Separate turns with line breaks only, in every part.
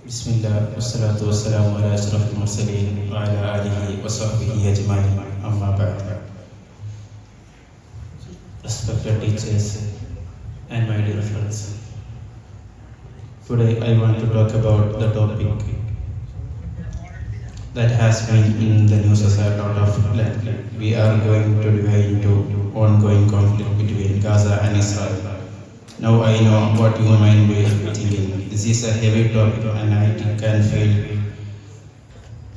Bismillah, wassalatu wassalamu ala ashrafil mursalin wa ala alihi wa sahbihi ajma'in, amma ba'd. Respected teachers and my dear friends, today I want to talk about the topic that has been in the news as a lot of lately. We are going to dive into ongoing conflict between Gaza and Israel. Now I know what you might be thinking. This is a heavy topic and I can feel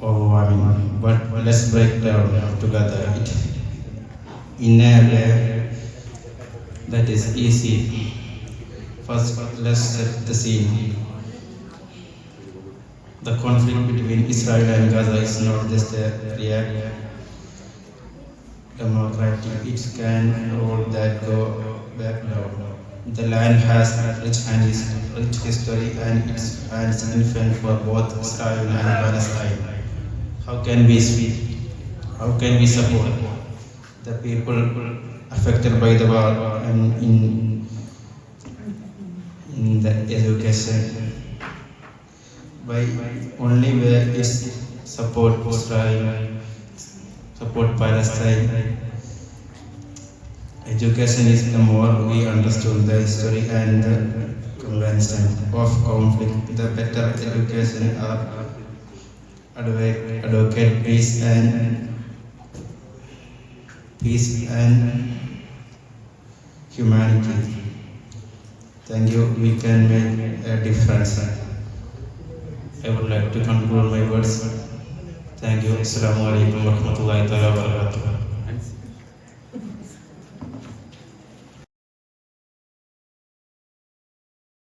overwhelming. But let's break down together it in a way that is easy. First, let's set the scene. The conflict between Israel and Gaza is not just a real democratic, it can roll that go back down. The land has rich history and it's significant for both Israel and Palestine. How can we speak? How can we support the people affected by the war and in the education? By only way is support Israel, support Palestine. Education is the more we understood the history and the convention of conflict, the better education are advocate peace and humanity. Thank you. We can make a difference. I would like to conclude my words. Thank you. Assalamu alaikum wa rahmatullahi wa barakatuh.